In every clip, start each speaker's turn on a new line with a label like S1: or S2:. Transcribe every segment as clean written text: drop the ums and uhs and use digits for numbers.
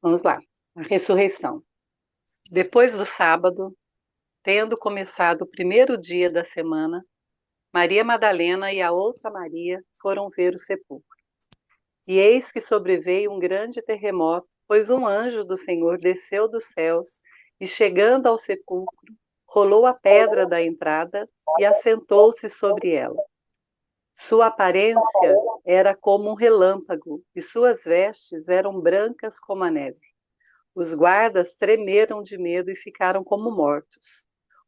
S1: Vamos lá. A ressurreição. Depois do sábado, tendo começado o primeiro dia da semana, Maria Madalena e a outra Maria foram ver o sepulcro. E eis que sobreveio um grande terremoto, pois um anjo do Senhor desceu dos céus e, chegando ao sepulcro, rolou a pedra da entrada e assentou-se sobre ela. Sua aparência era como um relâmpago e suas vestes eram brancas como a neve. Os guardas tremeram de medo e ficaram como mortos.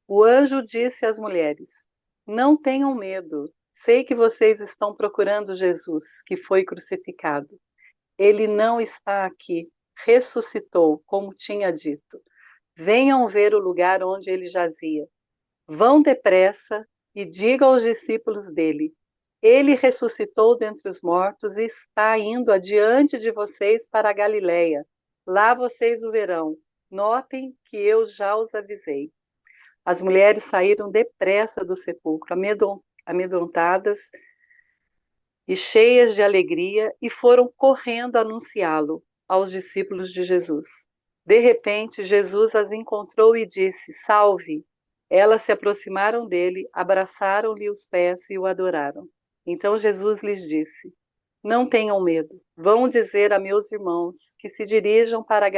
S1: O anjo disse às mulheres: Não tenham medo. Sei que vocês estão procurando Jesus, que foi crucificado. Ele não está aqui. Ressuscitou, como tinha dito. Venham ver o lugar onde ele jazia. Vão depressa e digam aos discípulos dele: Ele ressuscitou dentre os mortos e está indo adiante de vocês para a Galiléia. Lá vocês o verão. Notem que eu já os avisei. As mulheres saíram depressa do sepulcro, amedrontadas e cheias de alegria, e foram correndo anunciá-lo aos discípulos de Jesus. De repente, Jesus as encontrou e disse: Salve! Elas se aproximaram dele, abraçaram-lhe os pés e o adoraram. Então Jesus lhes disse: Não tenham medo. Vão dizer a meus irmãos que se dirijam para a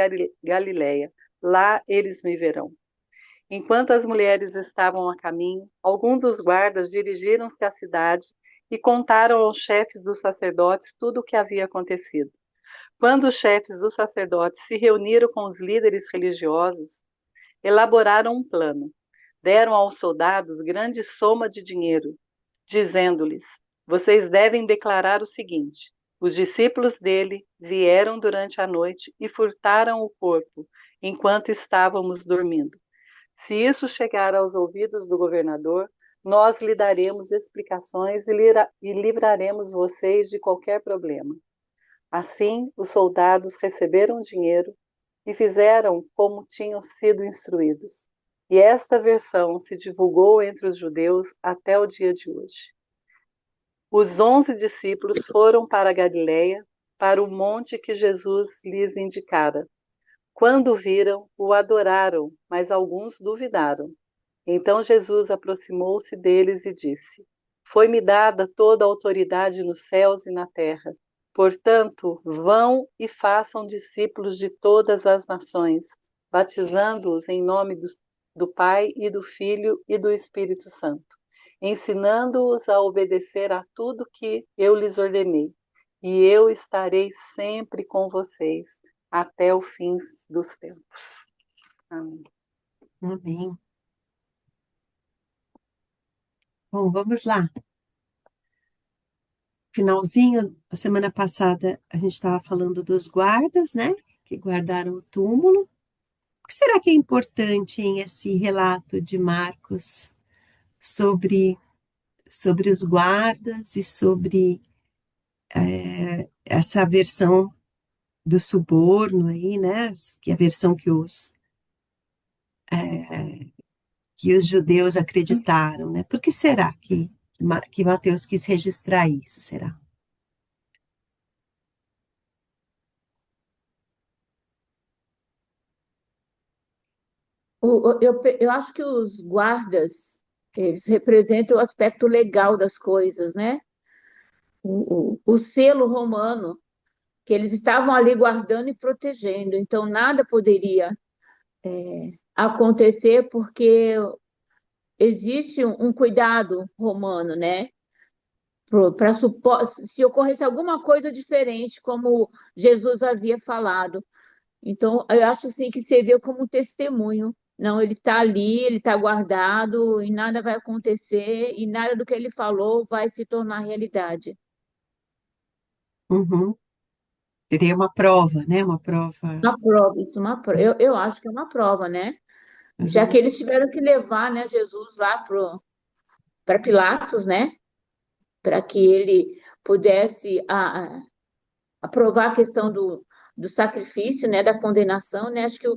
S1: Galiléia. Lá eles me verão. Enquanto as mulheres estavam a caminho, alguns dos guardas dirigiram-se à cidade e contaram aos chefes dos sacerdotes tudo o que havia acontecido. Quando os chefes dos sacerdotes se reuniram com os líderes religiosos, elaboraram um plano. Deram aos soldados grande soma de dinheiro, dizendo-lhes: Vocês devem declarar o seguinte: os discípulos dele vieram durante a noite e furtaram o corpo enquanto estávamos dormindo. Se isso chegar aos ouvidos do governador, nós lhe daremos explicações e livraremos vocês de qualquer problema. Assim, os soldados receberam dinheiro e fizeram como tinham sido instruídos. E esta versão se divulgou entre os judeus até o dia de hoje. Os 11 discípulos foram para a Galiléia, para o monte que Jesus lhes indicara. Quando o viram, o adoraram, mas alguns duvidaram. Então Jesus aproximou-se deles e disse: Foi-me dada toda a autoridade nos céus e na terra. Portanto, vão e façam discípulos de todas as nações, batizando-os em nome do Pai e do Filho e do Espírito Santo, ensinando-os a obedecer a tudo que eu lhes ordenei. E eu estarei sempre com vocês até o fim dos tempos. Amém.
S2: Amém. Bom, vamos lá. Finalzinho, a semana passada, a gente estava falando dos guardas, né? Que guardaram o túmulo. O que será que é importante em esse relato de Marcos sobre, sobre os guardas e sobre essa versão do suborno aí, né? Que é a versão que os judeus acreditaram, né? Por que será que Mateus quis registrar isso, será?
S3: Eu acho que os guardas, eles representam o aspecto legal das coisas, né? O selo romano, que eles estavam ali guardando e protegendo, então nada poderia acontecer porque existe um cuidado romano, né? Para se ocorresse alguma coisa diferente, como Jesus havia falado. Então, eu acho assim que serviu como um testemunho. Não, ele está ali, ele está guardado e nada vai acontecer e nada do que ele falou vai se tornar realidade.
S2: Uhum. Seria uma prova, né? Uma prova.
S3: Uma prova, isso é uma prova. Eu acho que é uma prova, né? Já que
S2: Uhum.
S3: eles tiveram que levar, né, Jesus lá para Pilatos, né? Para que ele pudesse aprovar a questão do sacrifício, né? Da condenação, né? Acho que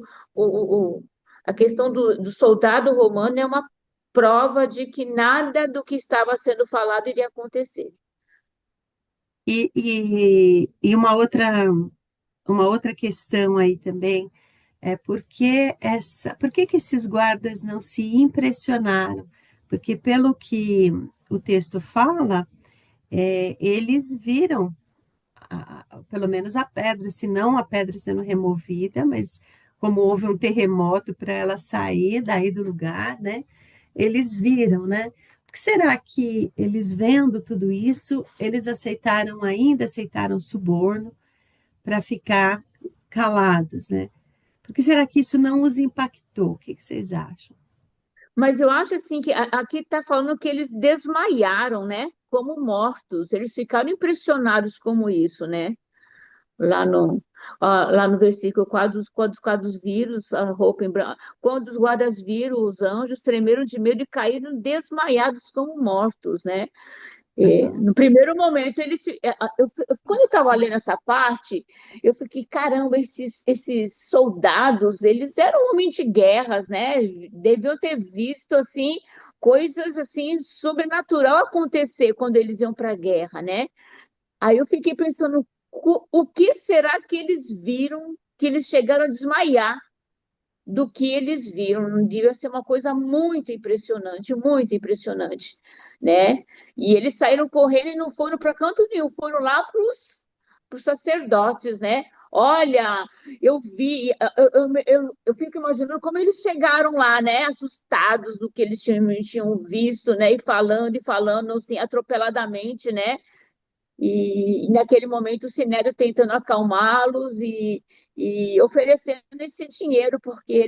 S3: a questão do soldado romano é uma prova de que nada do que estava sendo falado iria acontecer.
S2: E uma outra. uma outra questão aí também é por que esses guardas não se impressionaram? Porque pelo que o texto fala, eles viram pelo menos a pedra, se não a pedra sendo removida, mas como houve um terremoto para ela sair daí do lugar, né? Eles viram, né? O que será que eles vendo tudo isso, eles aceitaram suborno para ficar calados, né? Por que será que isso não os impactou? O que vocês acham?
S3: Mas eu acho assim que aqui está falando que eles desmaiaram, né? Como mortos. Eles ficaram impressionados como isso, né? Lá no, lá no versículo, quando os vírus, a roupa em branco, quando os guardas viram os anjos, tremeram de medo e caíram desmaiados como mortos, né? No primeiro momento, quando eu estava lendo essa parte, eu fiquei, caramba, esses soldados, eles eram homens de guerras, né? Deviam ter visto, assim, coisas, assim, sobrenatural acontecer quando eles iam para a guerra, né? Aí eu fiquei pensando, o que será que eles viram que eles chegaram a desmaiar do que eles viram? Não devia ser uma coisa muito impressionante, né? E eles saíram correndo e não foram para canto nenhum, foram lá para os sacerdotes, né? Olha, eu vi, eu fico imaginando como eles chegaram lá, né? Assustados do que eles tinham visto, né? E falando assim, atropeladamente, né? E naquele momento o Sinédrio tentando acalmá-los e oferecendo esse dinheiro, porque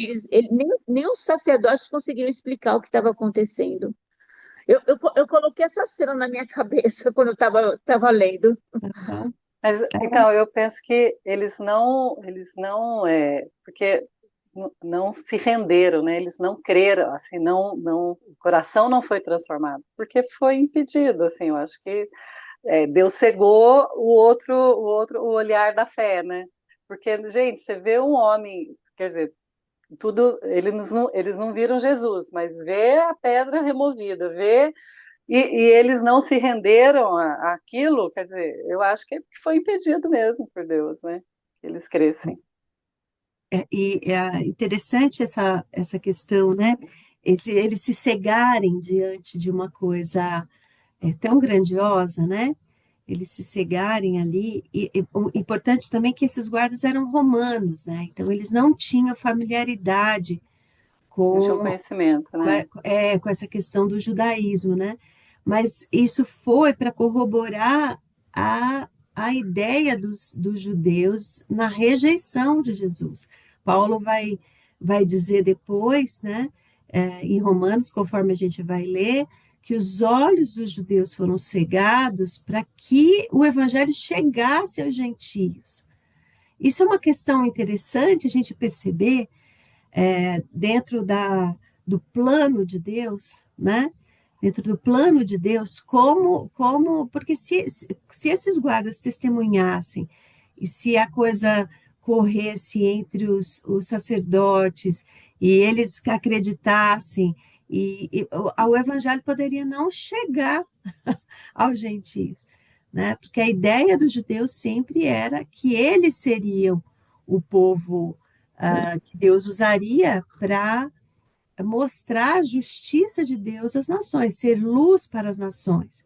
S3: nem os sacerdotes conseguiram explicar o que estava acontecendo. Eu coloquei essa cena na minha cabeça quando eu estava lendo.
S2: Aham.
S1: Mas então eu penso que eles não, porque não se renderam, né? Eles não creram, assim, o coração não foi transformado, porque foi impedido, assim. Eu acho que Deus cegou o olhar da fé, né? Porque, gente, você vê um homem, quer dizer, tudo, eles não viram Jesus, mas vê a pedra removida, e eles não se renderam àquilo, quer dizer, eu acho que foi impedido mesmo por Deus, né? Que eles crescem.
S2: E é interessante essa questão, né? Eles se cegarem diante de uma coisa tão grandiosa, né? Eles se cegarem ali. E o importante também é que esses guardas eram romanos, né? Então eles não tinham familiaridade
S1: Não tinham
S2: com,
S1: conhecimento, né?
S2: com essa questão do judaísmo, né? Mas isso foi para corroborar a ideia dos judeus na rejeição de Jesus. Paulo vai dizer depois, né, em Romanos, conforme a gente vai ler, que os olhos dos judeus foram cegados para que o evangelho chegasse aos gentios. Isso é uma questão interessante a gente perceber dentro do plano de Deus, né? Dentro do plano de Deus, porque se esses guardas testemunhassem e se a coisa corresse entre os sacerdotes e eles acreditassem, o evangelho poderia não chegar aos gentios, né? Porque a ideia dos judeus sempre era que eles seriam o povo que Deus usaria para mostrar a justiça de Deus às nações, ser luz para as nações,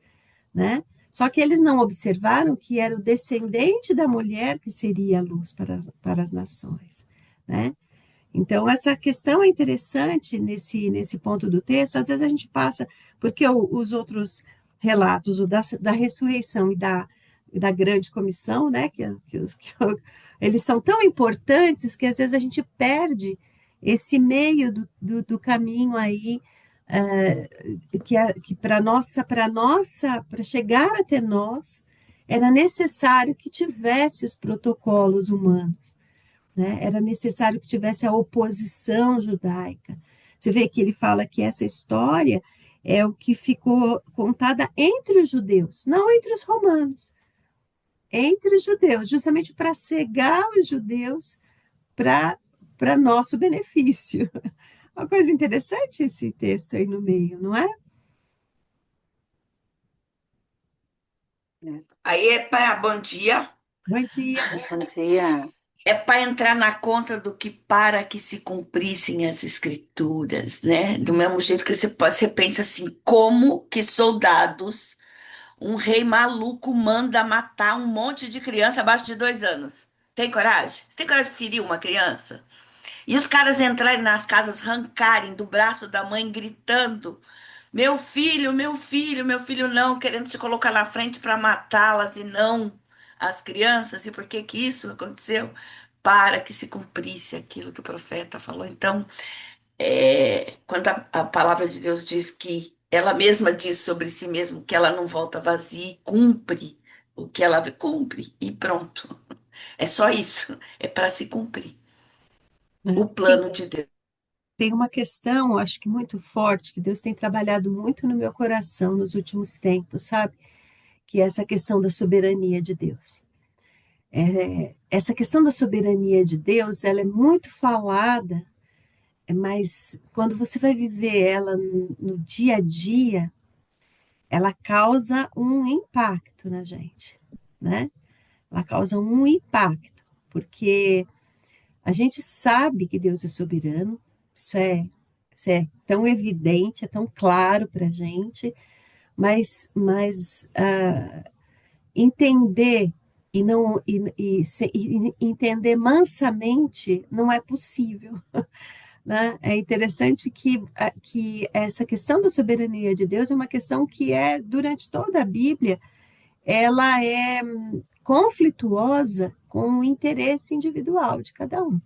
S2: né? Só que eles não observaram que era o descendente da mulher que seria a luz para as nações, né? Então, essa questão é interessante nesse ponto do texto. Às vezes a gente passa, porque os outros relatos, o da ressurreição e da grande comissão, né, eles são tão importantes que às vezes a gente perde esse meio do caminho aí, que para chegar até nós, era necessário que tivesse os protocolos humanos, né? Era necessário que tivesse a oposição judaica. Você vê que ele fala que essa história é o que ficou contada entre os judeus, não entre os romanos, entre os judeus, justamente para cegar os judeus para nosso benefício. Uma coisa interessante esse texto aí no meio, não é?
S1: É.
S4: Aí é para bom dia.
S2: Bom dia.
S1: Bom dia.
S4: É para entrar na conta do que para que se cumprissem as escrituras, né? Do mesmo jeito que você pensa assim, como que soldados, um rei maluco manda matar um monte de criança abaixo de 2 anos? Tem coragem? Você tem coragem de ferir uma criança? E os caras entrarem nas casas, arrancarem do braço da mãe, gritando: meu filho, meu filho, meu filho não, querendo se colocar na frente para matá-las e não as crianças. E por que que isso aconteceu? Para que se cumprisse aquilo que o profeta falou. Então, quando a palavra de Deus diz que ela mesma diz sobre si mesma que ela não volta vazia e cumpre o que ela cumpre, e pronto. É só isso, é para se cumprir
S2: Né?
S4: o plano de Deus.
S2: Tem uma questão, acho que muito forte, que Deus tem trabalhado muito no meu coração nos últimos tempos, sabe? Que é essa questão da soberania de Deus. Essa questão da soberania de Deus, ela é muito falada, mas quando você vai viver ela no dia a dia, ela causa um impacto na gente, né? Ela causa um impacto, porque a gente sabe que Deus é soberano, isso é, isso é tão evidente, é tão claro para a gente, mas entender e não e entender mansamente não é possível, né? É interessante que essa questão da soberania de Deus é uma questão que é durante toda a Bíblia, ela é conflituosa com o interesse individual de cada um,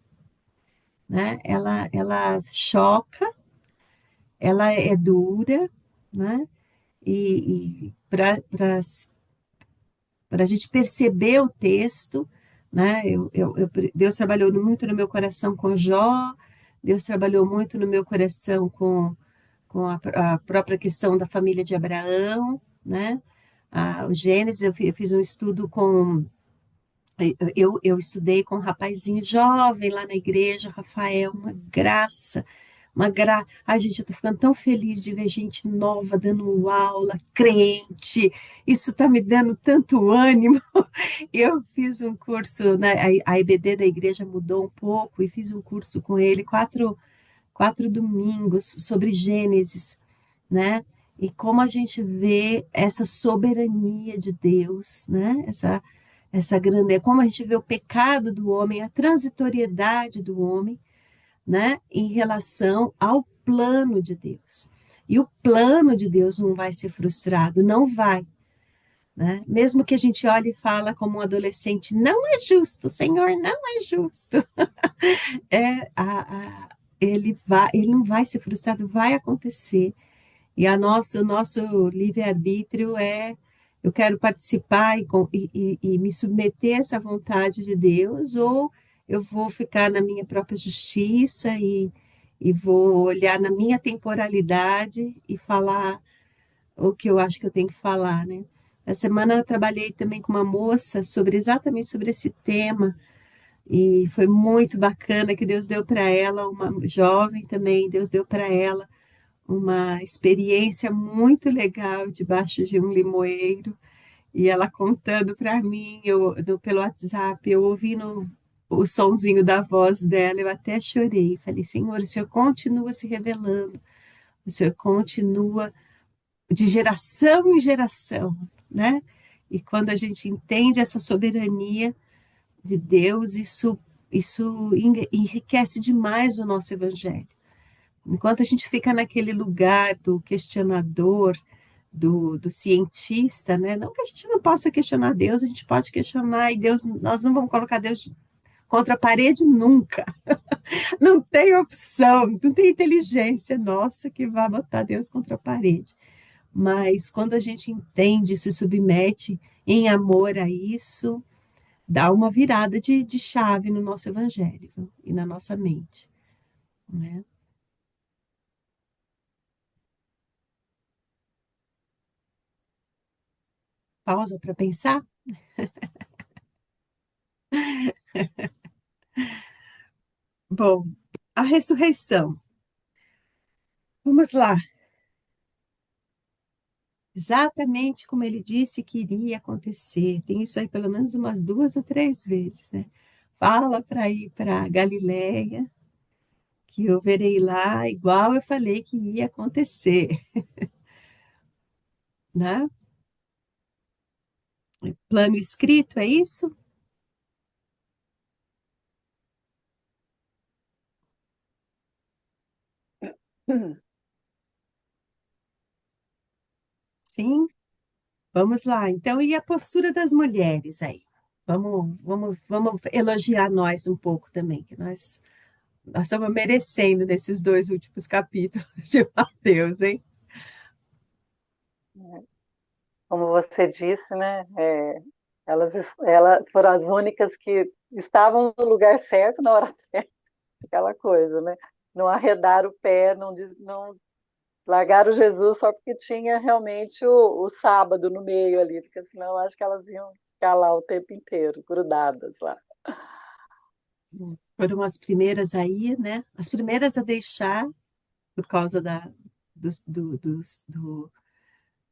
S2: né? Ela choca, ela é dura, né? E para a gente perceber o texto, né? Deus trabalhou muito no meu coração com Jó, Deus trabalhou muito no meu coração com a própria questão da família de Abraão, né? O Gênesis, eu fiz um estudo com. Eu estudei com um rapazinho jovem lá na igreja, Rafael, uma graça. Ai, gente, eu tô ficando tão feliz de ver gente nova dando aula, crente. Isso tá me dando tanto ânimo. Eu fiz um curso, né, a IBD da igreja mudou um pouco e fiz um curso com ele, quatro domingos sobre Gênesis, né? E como a gente vê essa soberania de Deus, né? Essa grande, como a gente vê o pecado do homem, a transitoriedade do homem, né? Em relação ao plano de Deus. E o plano de Deus não vai ser frustrado, não vai, né? Mesmo que a gente olhe e fala como um adolescente, não é justo, Senhor, não é justo. É, ele não vai ser frustrado, vai acontecer. E o nosso livre-arbítrio é: eu quero participar e me submeter a essa vontade de Deus, ou eu vou ficar na minha própria justiça e vou olhar na minha temporalidade e falar o que eu acho que eu tenho que falar, né? Essa semana eu trabalhei também com uma moça exatamente sobre esse tema, e foi muito bacana que Deus deu para ela, uma jovem também, Deus deu para ela uma experiência muito legal debaixo de um limoeiro, e ela contando para mim, pelo WhatsApp, eu ouvindo o sonzinho da voz dela, eu até chorei. Falei: Senhor, o Senhor continua se revelando, o Senhor continua de geração em geração, né? E quando a gente entende essa soberania de Deus, isso enriquece demais o nosso evangelho. Enquanto a gente fica naquele lugar do questionador, do cientista, né? Não que a gente não possa questionar Deus, a gente pode questionar, e Deus, nós não vamos colocar Deus contra a parede nunca. Não tem opção, não tem inteligência nossa que vá botar Deus contra a parede. Mas quando a gente entende, se submete em amor a isso, dá uma virada de chave no nosso evangelho, viu? E na nossa mente, né? Pausa para pensar? Bom, a ressurreição. Vamos lá. Exatamente como ele disse que iria acontecer. Tem isso aí pelo menos umas 2 ou 3 vezes, né? fala para ir para Galiléia, que eu verei lá, igual eu falei que ia acontecer, né? Plano escrito, é isso? Sim, vamos lá. Então, e a postura das mulheres aí? Vamos elogiar nós um pouco também, que nós estamos merecendo nesses dois últimos capítulos de Mateus, hein?
S1: Como você disse, né? Elas foram as únicas que estavam no lugar certo na hora certa, aquela coisa, né? Não arredaram o pé, não largaram Jesus só porque tinha realmente o sábado no meio ali, porque senão eu acho que elas iam ficar lá o tempo inteiro, grudadas lá.
S2: Foram as primeiras aí, né? As primeiras a deixar por causa do, do, do, do,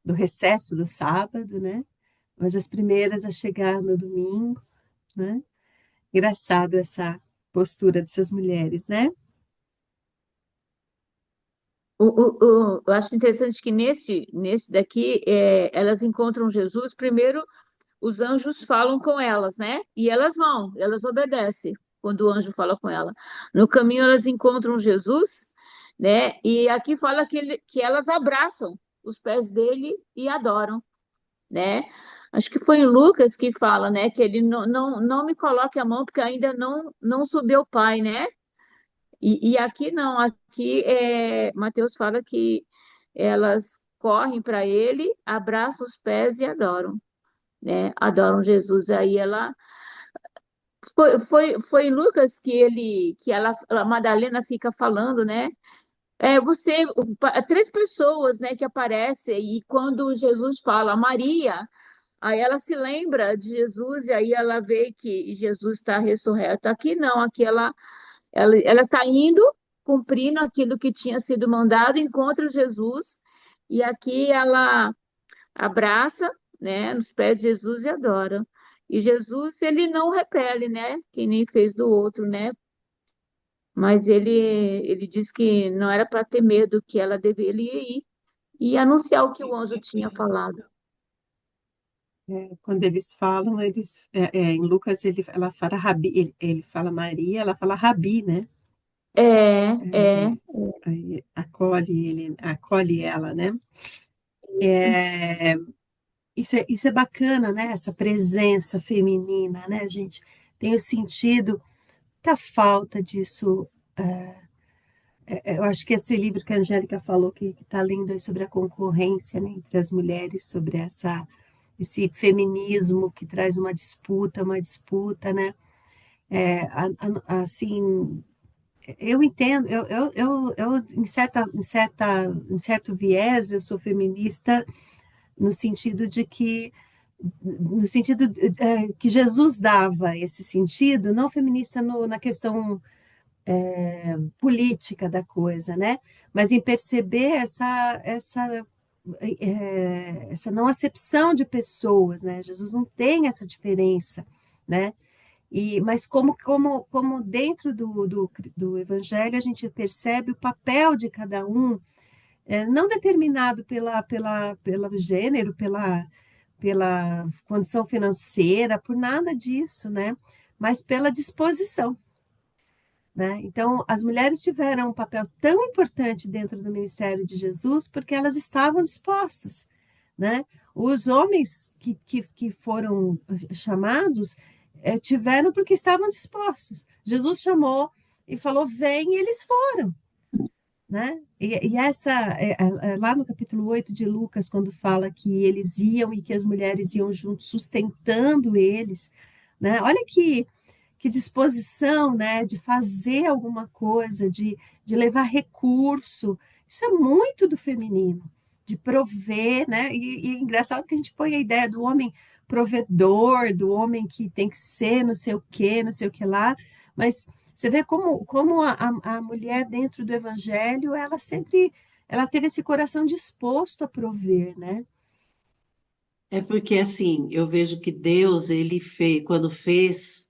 S2: do recesso do sábado, né? Mas as primeiras a chegar no domingo, né? Engraçado essa postura dessas mulheres, né?
S3: Eu acho interessante que nesse daqui, elas encontram Jesus. Primeiro, os anjos falam com elas, né? E elas vão, elas obedecem quando o anjo fala com ela. No caminho, elas encontram Jesus, né? E aqui fala que elas abraçam os pés dele e adoram, né? Acho que foi em Lucas que fala, né? Que ele não me coloque a mão porque ainda não subiu o Pai, né? E aqui não, aqui Mateus fala que elas correm para ele, abraçam os pés e adoram, né? Adoram Jesus. Aí ela foi em Lucas a Madalena fica falando, né? Três pessoas, né, que aparecem e quando Jesus fala Maria, aí ela se lembra de Jesus e aí ela vê que Jesus está ressurreto. Aqui não, aqui ela está indo, cumprindo aquilo que tinha sido mandado, encontra Jesus, e aqui ela abraça, né, nos pés de Jesus e adora. E Jesus, ele não repele, né, que nem fez do outro, né, mas ele diz que não era para ter medo, que ela deveria ir e anunciar o que o anjo tinha falado.
S2: Quando eles falam, em Lucas ela fala Rabi, ele fala Maria, ela fala Rabi, né?
S3: É, é.
S2: Aí acolhe ela, né? É, isso é bacana, né? Essa presença feminina, né, gente? Tenho sentido muita falta disso. Eu acho que esse livro que a Angélica falou, que está lendo aí sobre a concorrência, né, entre as mulheres, sobre esse feminismo que traz uma disputa, né? Assim, eu entendo, em certo viés, eu sou feminista no sentido de que no sentido que Jesus dava esse sentido, não feminista na questão política da coisa, né? Mas em perceber essa não acepção de pessoas, né? Jesus não tem essa diferença, né? Mas como dentro do Evangelho a gente percebe o papel de cada um, não determinado pelo gênero, pela condição financeira, por nada disso, né? Mas pela disposição, né? Então, as mulheres tiveram um papel tão importante dentro do ministério de Jesus porque elas estavam dispostas, né? Os homens que foram chamados tiveram porque estavam dispostos. Jesus chamou e falou, vem, e eles foram, né? Lá no capítulo 8 de Lucas, quando fala que eles iam e que as mulheres iam juntos, sustentando eles, né? Olha que disposição, né, de fazer alguma coisa, de levar recurso. Isso é muito do feminino, de prover, né? E é engraçado que a gente põe a ideia do homem provedor, do homem que tem que ser não sei o quê, não sei o que lá, mas você vê como a mulher dentro do evangelho, ela teve esse coração disposto a prover, né?
S5: É porque assim, eu vejo que Deus, ele fez, quando fez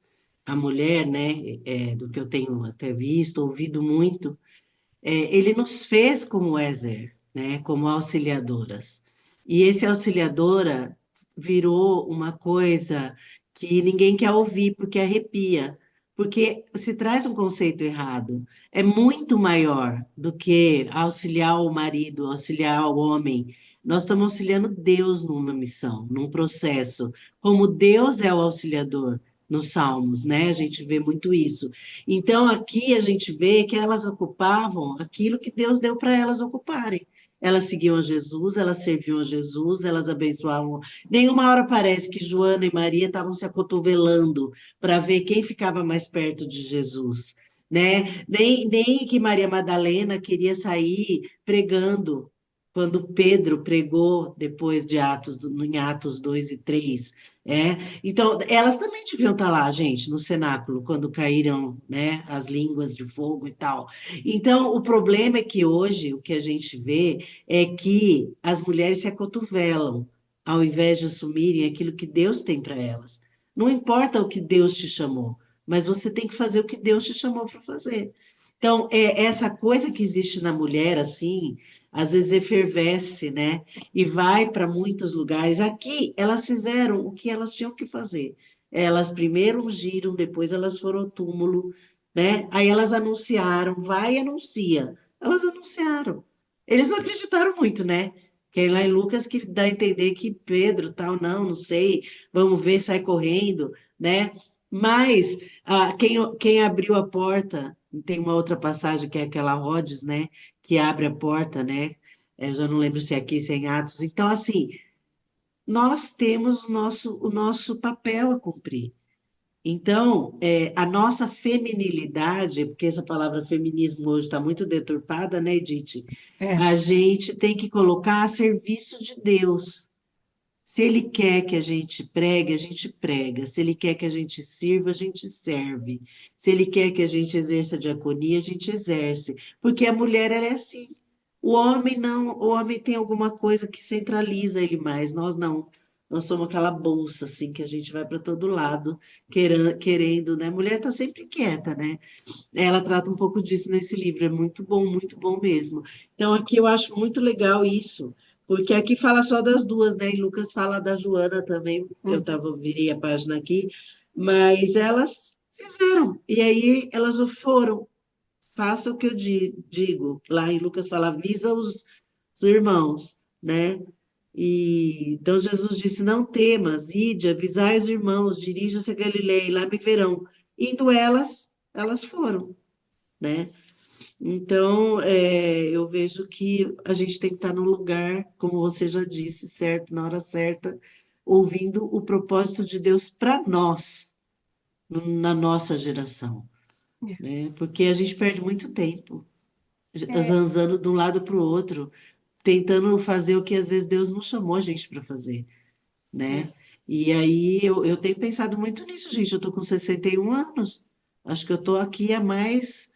S5: a mulher, né, do que eu tenho até visto, ouvido muito, ele nos fez como Ezer, né, como auxiliadoras. E esse auxiliadora virou uma coisa que ninguém quer ouvir porque arrepia, porque se traz um conceito errado. É muito maior do que auxiliar o marido, auxiliar o homem. Nós estamos auxiliando Deus numa missão, num processo, como Deus é o auxiliador nos Salmos, né? A gente vê muito isso. Então, aqui a gente vê que elas ocupavam aquilo que Deus deu para elas ocuparem. Elas seguiam a Jesus, elas serviam a Jesus, elas abençoavam. Nenhuma hora parece que Joana e Maria estavam se acotovelando para ver quem ficava mais perto de Jesus, né? Nem que Maria Madalena queria sair pregando. Quando Pedro pregou depois de Atos, em Atos 2 e 3, então, elas também deviam estar lá, gente, no cenáculo, quando caíram, né, as línguas de fogo e tal. Então, o problema é que hoje o que a gente vê é que as mulheres se acotovelam, ao invés de assumirem aquilo que Deus tem para elas. Não importa o que Deus te chamou, mas você tem que fazer o que Deus te chamou para fazer. Então, essa coisa que existe na mulher, assim, às vezes efervesce, né? E vai para muitos lugares. Aqui, elas fizeram o que elas tinham que fazer. Elas primeiro ungiram, depois elas foram ao túmulo, né? Aí elas anunciaram, vai e anuncia. Elas anunciaram. Eles não acreditaram muito, né? Que é lá em Lucas que dá a entender que Pedro, tal, não sei, vamos ver, sai correndo, né? Mas quem abriu a porta, tem uma outra passagem que é aquela Rhodes, né? Que abre a porta, né? Eu já não lembro se é aqui, se é em Atos. Então, assim, nós temos o nosso papel a cumprir. Então, a nossa feminilidade, porque essa palavra feminismo hoje está muito deturpada, né, Edith?
S2: É,
S5: A gente tem que colocar a serviço de Deus. Se Ele quer que a gente pregue, a gente prega. Se Ele quer que a gente sirva, a gente serve. Se Ele quer que a gente exerça a diaconia, a gente exerce. Porque a mulher, ela é assim. O homem não, o homem tem alguma coisa que centraliza ele mais, nós não. Nós somos aquela bolsa, assim, que a gente vai para todo lado, querendo, né? A mulher está sempre quieta, né? Ela trata um pouco disso nesse livro, é muito bom mesmo. Então, aqui eu acho muito legal isso, porque aqui fala só das duas, né? E Lucas fala da Joana também,
S2: uhum,
S5: virei a página aqui, mas elas fizeram, e aí elas foram, faça o que eu digo. Lá em Lucas fala, avisa os irmãos, né? E então Jesus disse: Não temas, ide, avisai os irmãos, dirija-se a Galileia, e lá me verão. Indo elas foram, né? Então, eu vejo que a gente tem que estar no lugar, como você já disse, certo, na hora certa, ouvindo o propósito de Deus para nós, na nossa geração, né? Porque a gente perde muito tempo
S2: é,
S5: zanzando de um lado para o outro, tentando fazer o que às vezes Deus não chamou a gente para fazer,
S2: é,
S5: né? E aí eu tenho pensado muito nisso, gente. Eu estou com 61 anos. Acho que eu estou aqui a mais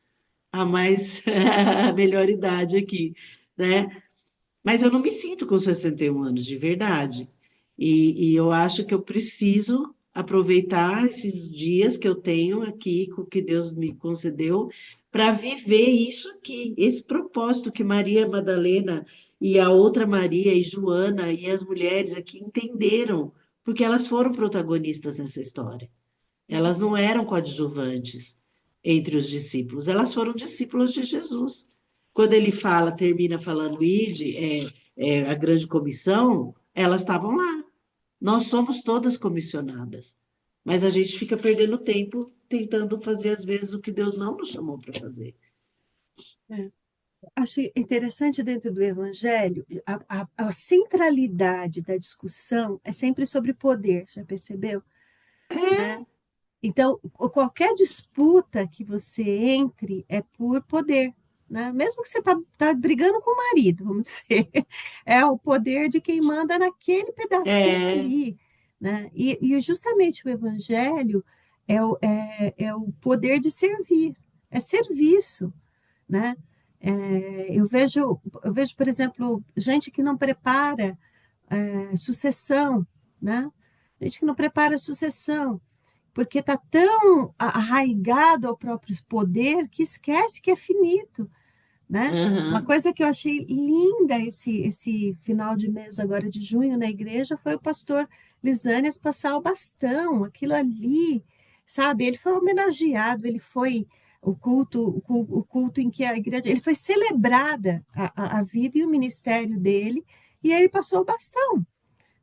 S5: a melhor idade aqui, né? Mas eu não me sinto com 61 anos, de verdade. E eu acho que eu preciso aproveitar esses dias que eu tenho aqui, com o que Deus me concedeu, para viver isso aqui, esse propósito que Maria Madalena e a outra Maria e Joana e as mulheres aqui entenderam, porque elas foram protagonistas nessa história. Elas não eram coadjuvantes entre os discípulos, elas foram discípulos de Jesus. Quando ele fala, termina falando, ide, a grande comissão, elas estavam lá. Nós somos todas comissionadas, mas a gente fica perdendo tempo tentando fazer, às vezes, o que Deus não nos chamou para fazer.
S2: é. Acho interessante dentro do Evangelho, a centralidade da discussão é sempre sobre poder, já percebeu? Né? Então, qualquer disputa que você entre é por poder, né? Mesmo que você tá brigando com o marido, vamos dizer, é o poder de quem manda naquele pedacinho
S5: É,
S2: ali, né? E justamente o evangelho é o poder de servir, é serviço, né? Eu vejo, por exemplo, gente que não prepara sucessão, né? Gente que não prepara sucessão. porque está tão arraigado ao próprio poder que esquece que é finito, né? Uma
S5: Aham.
S2: coisa que eu achei linda esse final de mês agora de junho na igreja foi o pastor Lisânias passar o bastão, aquilo ali, sabe? Ele foi homenageado, ele foi o culto em que a igreja, ele foi celebrada a vida e o ministério dele, e ele passou o bastão,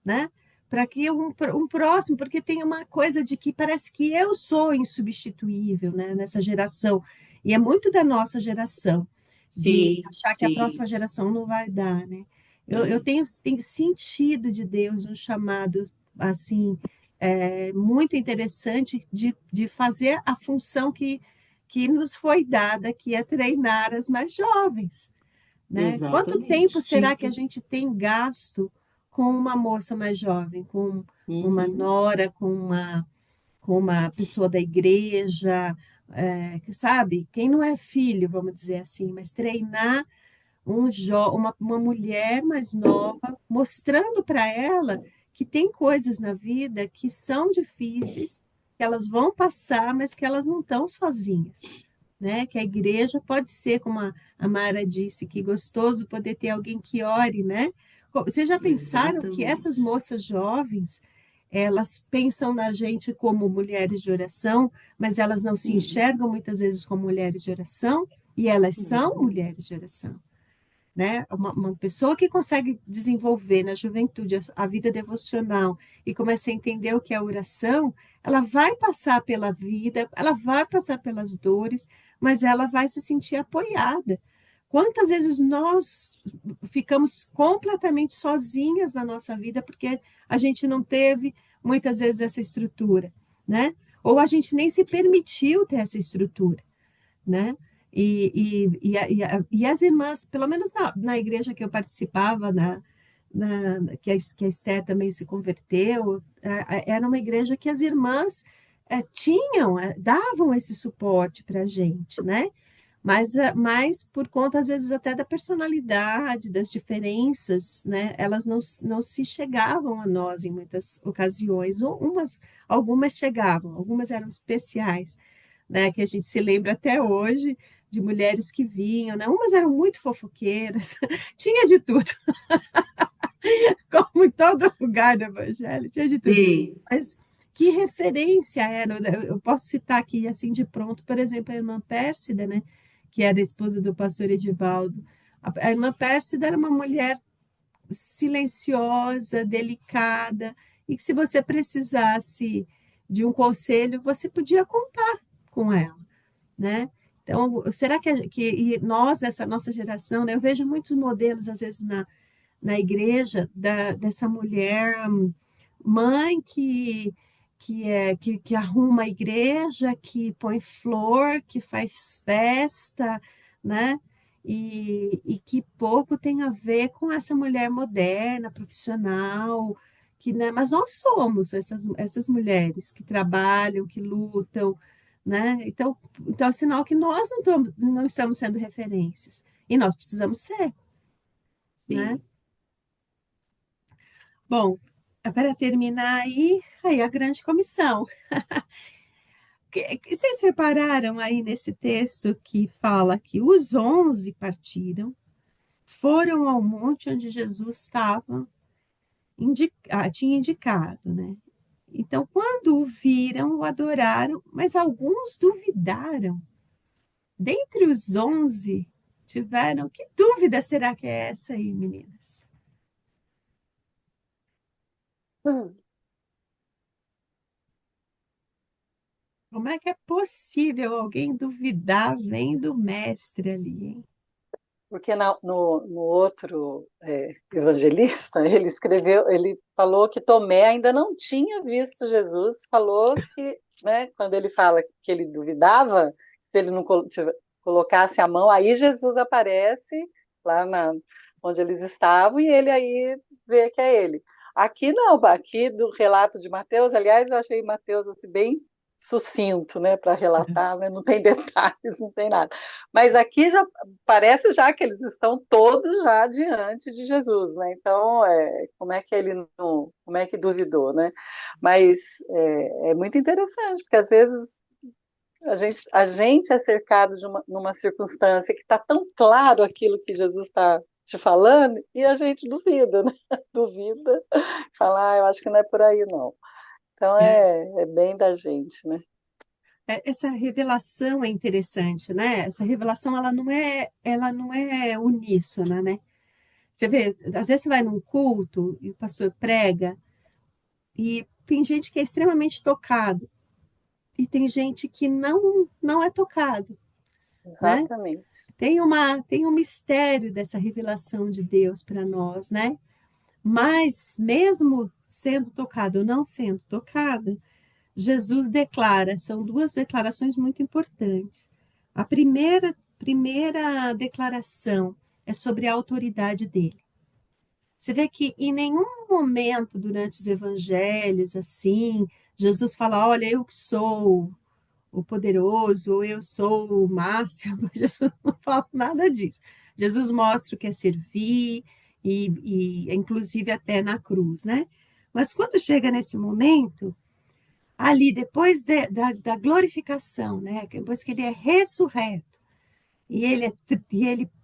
S2: né? Para que um próximo, porque tem uma coisa de que parece que eu sou insubstituível, né, nessa geração, e é muito da nossa geração, de
S5: Sim,
S2: achar que a próxima
S5: sim,
S2: geração não vai dar, né? Eu
S5: é,
S2: tenho sentido de Deus um chamado, assim, muito interessante de fazer a função que nos foi dada, que é treinar as mais jovens, né? Quanto tempo
S5: exatamente.
S2: será que a
S5: Tipo,
S2: gente tem gasto com uma moça mais jovem, com uma
S5: uhum,
S2: nora, com uma pessoa da igreja, que sabe? Quem não é filho, vamos dizer assim, mas treinar uma mulher mais nova, mostrando para ela que tem coisas na vida que são difíceis, que elas vão passar, mas que elas não estão sozinhas, né? Que a igreja pode ser, como a Mara disse, que gostoso poder ter alguém que ore, né? Vocês já pensaram que essas
S5: exatamente.
S2: moças jovens, elas pensam na gente como mulheres de oração, mas elas não se
S5: Uhum,
S2: enxergam muitas vezes como mulheres de oração, e elas são
S5: uhum,
S2: mulheres de oração, né? Uma pessoa que consegue desenvolver na juventude a vida devocional e começa a entender o que é oração, ela vai passar pela vida, ela vai passar pelas dores, mas ela vai se sentir apoiada. Quantas vezes nós ficamos completamente sozinhas na nossa vida porque a gente não teve muitas vezes essa estrutura, né? Ou a gente nem se permitiu ter essa estrutura, né? E as irmãs, pelo menos na igreja que eu participava, que a Esther também se converteu, era uma igreja que as irmãs davam esse suporte para a gente, né? Mas por conta, às vezes, até da personalidade, das diferenças, né? Elas não se chegavam a nós em muitas ocasiões, algumas chegavam, algumas eram especiais, né, que a gente se lembra até hoje de mulheres que vinham, né? Umas eram muito fofoqueiras, tinha de tudo, como em todo lugar do evangelho, tinha de tudo.
S5: sim,
S2: Mas que referência era? Eu posso citar aqui assim de pronto, por exemplo, a irmã Pérsida, né, que era a esposa do pastor Edivaldo. A irmã Pérsida era uma mulher silenciosa, delicada, e que se você precisasse de um conselho, você podia contar com ela, né? Então, será que nós, essa nossa geração, né, eu vejo muitos modelos, às vezes, na igreja, dessa mulher mãe que arruma a igreja, que põe flor, que faz festa, né? E que pouco tem a ver com essa mulher moderna, profissional, que, né? Mas nós somos essas mulheres que trabalham, que lutam, né? Então é sinal que nós não estamos sendo referências. E nós precisamos ser, né?
S5: sim.
S2: Bom, para terminar aí a grande comissão. Vocês repararam aí nesse texto que fala que os 11 partiram, foram ao monte onde Jesus tinha indicado, né? Então, quando o viram, o adoraram, mas alguns duvidaram. Dentre os 11, tiveram. Que dúvida será que é essa aí, meninas?
S1: Hum.
S2: Como é que é possível alguém duvidar vendo o mestre ali, hein?
S1: Porque no outro evangelista, ele escreveu, ele falou que Tomé ainda não tinha visto Jesus, falou que, né, quando ele fala que ele duvidava, se ele não colocasse a mão, aí Jesus aparece lá onde eles estavam e ele aí vê que é ele. Aqui não, aqui do relato de Mateus, aliás, eu achei Mateus assim, bem sucinto, né, para relatar, né? Não tem detalhes, não tem nada. Mas aqui já parece já que eles estão todos já diante de Jesus, né? Então, como é que ele não, como é que duvidou, né? Mas é muito interessante, porque às vezes a gente é cercado de numa circunstância que está tão claro aquilo que Jesus está te falando, e a gente duvida, né? Duvida, fala, eu acho que não é por aí, não. Então
S2: É,
S1: é bem da gente, né?
S2: essa revelação é interessante, né? Essa revelação ela não é uníssona, né? Você vê, às vezes você vai num culto e o pastor prega e tem gente que é extremamente tocado e tem gente que não é tocado, né?
S1: Exatamente.
S2: Tem um mistério dessa revelação de Deus para nós, né? Mas mesmo sendo tocado ou não sendo tocado, Jesus declara, são duas declarações muito importantes. A primeira declaração é sobre a autoridade dele. Você vê que em nenhum momento durante os evangelhos, assim, Jesus fala, olha, eu que sou o poderoso, ou eu sou o máximo. Jesus não fala nada disso. Jesus mostra o que é servir, inclusive até na cruz, né? Mas quando chega nesse momento, ali, depois da glorificação, né? Depois que ele é ressurreto, e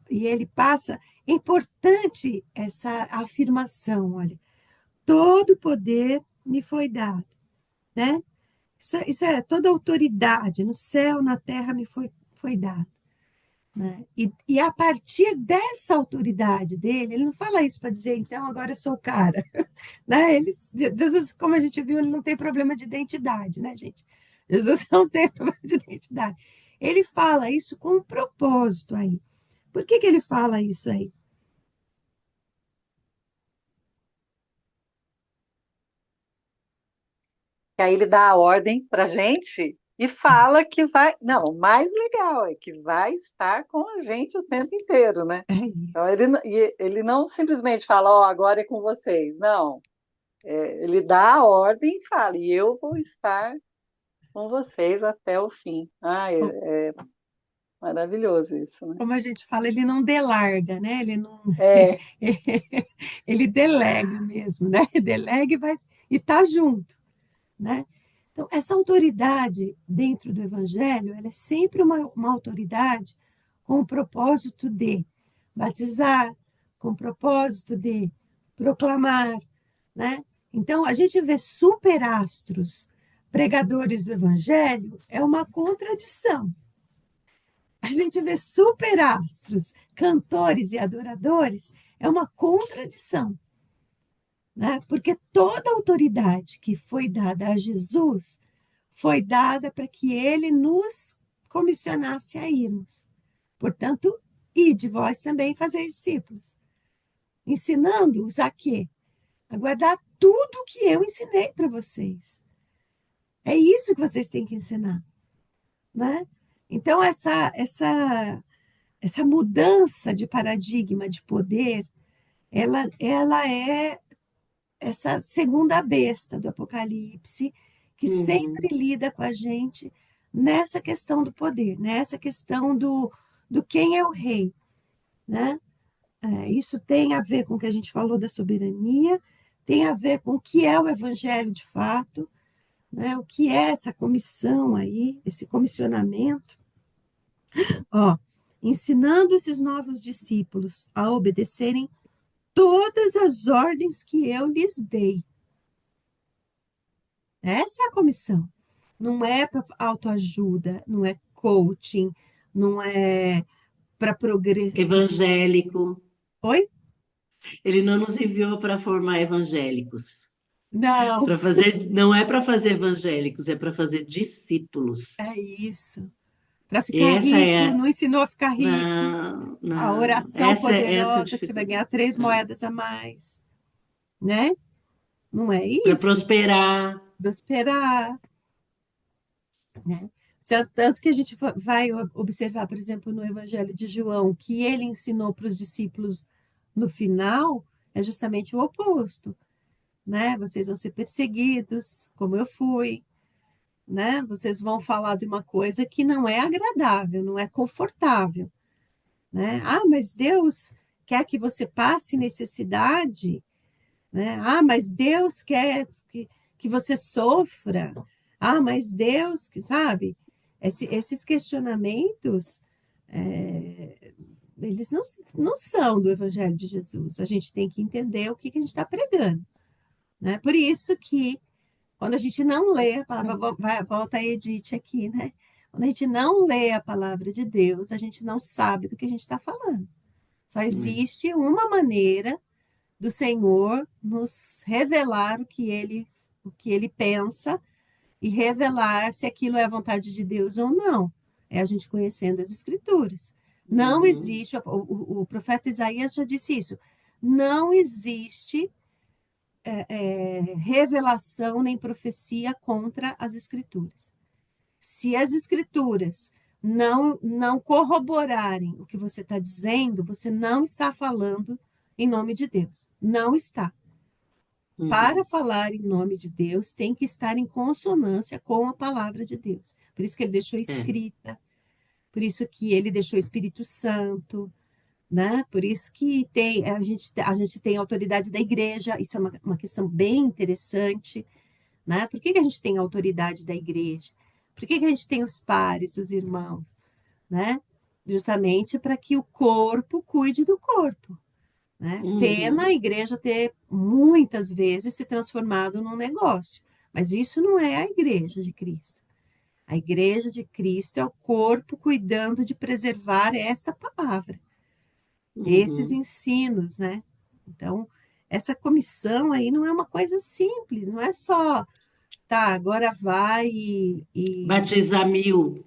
S2: ele passa, é importante essa afirmação, olha, todo poder me foi dado, né? Isso é toda autoridade no céu, na terra me foi dado, né? E a partir dessa autoridade dele, ele não fala isso para dizer, então agora eu sou o cara, né? Jesus, como a gente viu, ele não tem problema de identidade, né, gente? Jesus não tem problema de identidade. Ele fala isso com um propósito aí. Por que ele fala isso aí?
S1: E aí ele dá a ordem para a gente e fala que vai. Não, o mais legal é que vai estar com a gente o tempo inteiro, né?
S2: É
S1: Então
S2: isso.
S1: ele não simplesmente fala, ó, agora é com vocês. Não, ele dá a ordem e fala, e eu vou estar com vocês até o fim. Ah, é maravilhoso isso, né?
S2: Como a gente fala, ele não delarga, né? Ele não,
S1: É,
S2: ele delega mesmo, né? Delega e tá junto, né? Então, essa autoridade dentro do evangelho, ela é sempre uma autoridade com o propósito de batizar, com o propósito de proclamar, né? Então, a gente vê superastros, pregadores do evangelho, é uma contradição. A gente vê superastros, cantores e adoradores, é uma contradição, né? Porque toda autoridade que foi dada a Jesus foi dada para que ele nos comissionasse a irmos. Portanto, ide vós também fazer discípulos, ensinando-os a quê? A guardar tudo o que eu ensinei para vocês. É isso que vocês têm que ensinar, né? Então, essa mudança de paradigma de poder, ela é essa segunda besta do Apocalipse, que sempre
S5: Uhum.
S2: lida com a gente nessa questão do poder, nessa questão do quem é o rei, né? Isso tem a ver com o que a gente falou da soberania, tem a ver com o que é o evangelho de fato, né? O que é essa comissão aí, esse comissionamento. Ó, ensinando esses novos discípulos a obedecerem todas as ordens que eu lhes dei. Essa é a comissão. Não é para autoajuda, não é coaching, não é para progresso.
S5: Evangélico.
S2: Oi?
S5: Ele não nos enviou para formar evangélicos.
S2: Não,
S5: Para fazer, não é para fazer evangélicos, é para fazer discípulos.
S2: é isso. Para ficar
S5: Essa
S2: rico,
S5: é,
S2: não ensinou a ficar rico.
S5: não,
S2: A
S5: não,
S2: oração
S5: essa é a
S2: poderosa que você vai
S5: dificuldade.
S2: ganhar 3 moedas a mais, né? Não é
S5: Para
S2: isso.
S5: prosperar.
S2: Prosperar, né? Tanto que a gente vai observar, por exemplo, no Evangelho de João, que ele ensinou para os discípulos no final, é justamente o oposto, né? Vocês vão ser perseguidos, como eu fui, né? Vocês vão falar de uma coisa que não é agradável, não é confortável, né? Ah, mas Deus quer que você passe necessidade, né? Ah, mas Deus quer que você sofra. Ah, mas Deus, que sabe? Esses questionamentos, eles não são do Evangelho de Jesus. A gente tem que entender o que a gente está pregando, né? Por isso que quando a gente não lê a palavra, volta a Edith aqui, né? Quando a gente não lê a palavra de Deus, a gente não sabe do que a gente está falando. Só existe uma maneira do Senhor nos revelar o que ele pensa e revelar se aquilo é a vontade de Deus ou não. É a gente conhecendo as Escrituras. Não
S5: Uhum.
S2: existe, o profeta Isaías já disse isso, não existe revelação nem profecia contra as Escrituras. Se as Escrituras não corroborarem o que você está dizendo, você não está falando em nome de Deus. Não está. Para
S5: Uhum.
S2: falar em nome de Deus, tem que estar em consonância com a palavra de Deus. Por isso que ele deixou
S5: É.
S2: escrita, por isso que ele deixou o Espírito Santo, né? Por isso que a gente tem autoridade da igreja, isso é uma questão bem interessante, né? Por que a gente tem autoridade da igreja? Por que a gente tem os pares, os irmãos, né? Justamente para que o corpo cuide do corpo, né? Pena a
S5: Uhum.
S2: igreja ter muitas vezes se transformado num negócio, mas isso não é a igreja de Cristo. A igreja de Cristo é o corpo cuidando de preservar essa palavra, esses
S5: Uhum.
S2: ensinos, né? Então, essa comissão aí não é uma coisa simples, não é só, tá, agora vai
S5: Batizar 1000,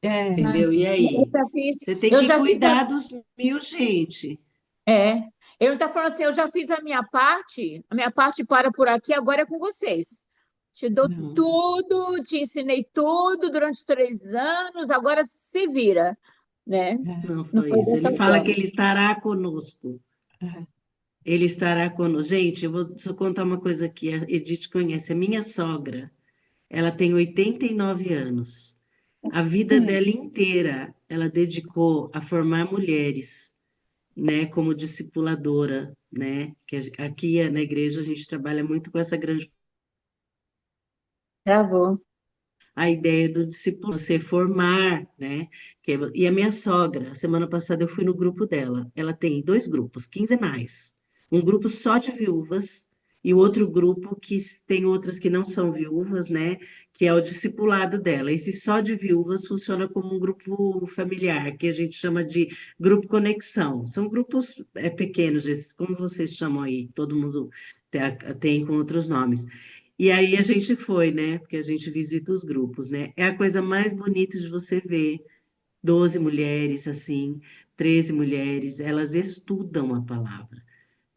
S2: é,
S3: Né?
S5: entendeu? E
S3: Eu
S5: aí?
S3: já fiz,
S5: Você tem
S3: eu
S5: que
S3: já fiz
S5: cuidar dos 1000, gente.
S3: é, eu não estou falando assim, eu já fiz a minha parte para por aqui, agora é com vocês. Te dou
S2: não,
S3: tudo, te ensinei tudo durante 3 anos, agora se vira, né?
S2: é,
S5: Não
S3: Não
S5: foi
S3: foi
S5: isso.
S3: dessa
S5: Ele fala que
S3: forma.
S5: ele estará conosco.
S2: é,
S5: Ele estará conosco. Gente, eu vou só contar uma coisa aqui. A Edith conhece a minha sogra. Ela tem 89 anos. A vida
S1: Hum.
S5: dela inteira ela dedicou a formar mulheres, né, como discipuladora, né? Que aqui na igreja a gente trabalha muito com essa grande
S3: Travou.
S5: a ideia do discípulo, você formar, né? E a minha sogra, semana passada eu fui no grupo dela. Ela tem dois grupos, quinzenais. Um grupo só de viúvas e o outro grupo que tem outras que não são viúvas, né? Que é o discipulado dela. Esse só de viúvas funciona como um grupo familiar, que a gente chama de grupo conexão. São grupos pequenos, esses, como vocês chamam aí, todo mundo tem com outros nomes. E aí a gente foi, né? Porque a gente visita os grupos, né? É a coisa mais bonita de você ver 12 mulheres, assim, 13 mulheres, elas estudam a palavra,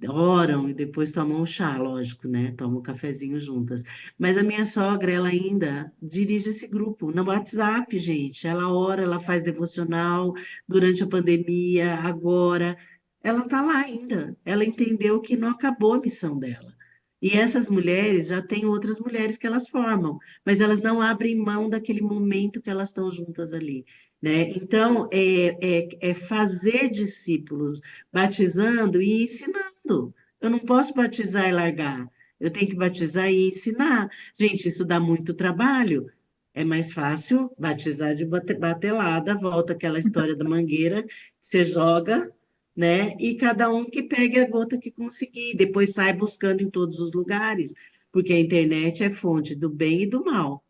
S5: oram e depois tomam um chá, lógico, né? Tomam um cafezinho juntas. Mas a minha sogra, ela ainda dirige esse grupo no WhatsApp, gente. Ela ora, ela faz devocional durante a pandemia, agora. Ela está lá ainda. Ela entendeu que não acabou a missão dela. E essas mulheres já têm outras mulheres que elas formam, mas elas não abrem mão daquele momento que elas estão juntas ali, né? Então, é fazer discípulos, batizando e ensinando. Eu não posso batizar e largar. Eu tenho que batizar e ensinar. Gente, isso dá muito trabalho. É mais fácil batizar de batelada, volta aquela história da mangueira, você joga, né? E cada um que pegue a gota que conseguir, depois sai buscando em todos os lugares, porque a internet é fonte do bem e do mal,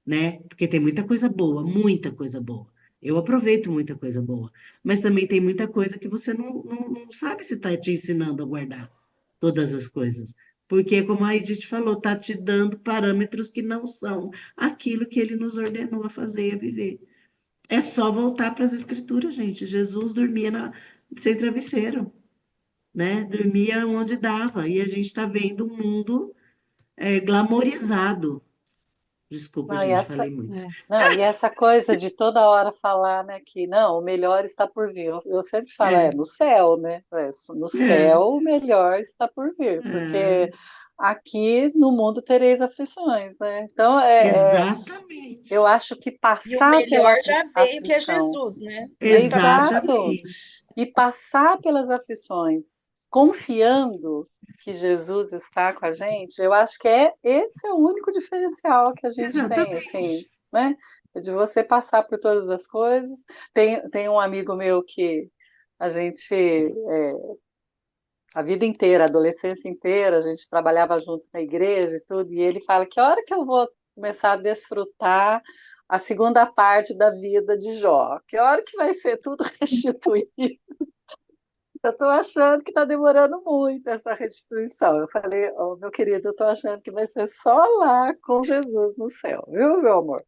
S5: né? Porque tem muita coisa boa, muita coisa boa. Eu aproveito muita coisa boa, mas também tem muita coisa que você não sabe se está te ensinando a guardar todas as coisas. Porque, como a Edith falou, está te dando parâmetros que não são aquilo que ele nos ordenou a fazer e a viver. É só voltar para as escrituras, gente. Jesus dormia sem travesseiro, né? Dormia onde dava. E a gente está vendo um mundo glamorizado. Desculpa,
S1: Não,
S5: gente, falei muito.
S2: é,
S1: não, e essa coisa de toda hora falar, né, que não, o melhor está por vir. Eu sempre falo,
S5: É,
S1: no céu, né? No
S5: é,
S1: céu o melhor está por vir, porque
S5: é.
S1: aqui no mundo tereis aflições, né? Então,
S5: Exatamente.
S1: eu acho que
S4: E o
S1: passar pela
S4: melhor já veio, que é
S1: aflição,
S4: Jesus, né? Ele tá por
S1: exato,
S4: vir.
S5: Exatamente.
S1: e passar pelas aflições, confiando que Jesus está com a gente, eu acho que esse é o único diferencial que a gente tem, assim,
S5: Exatamente.
S1: né? De você passar por todas as coisas. Tem um amigo meu que a gente, a vida inteira, a adolescência inteira, a gente trabalhava junto na igreja e tudo, e ele fala que a hora que eu vou começar a desfrutar a segunda parte da vida de Jó, que hora que vai ser tudo restituído. Eu estou achando que está demorando muito essa restituição. Eu falei, oh, meu querido, eu estou achando que vai ser só lá com Jesus no céu, viu, meu amor?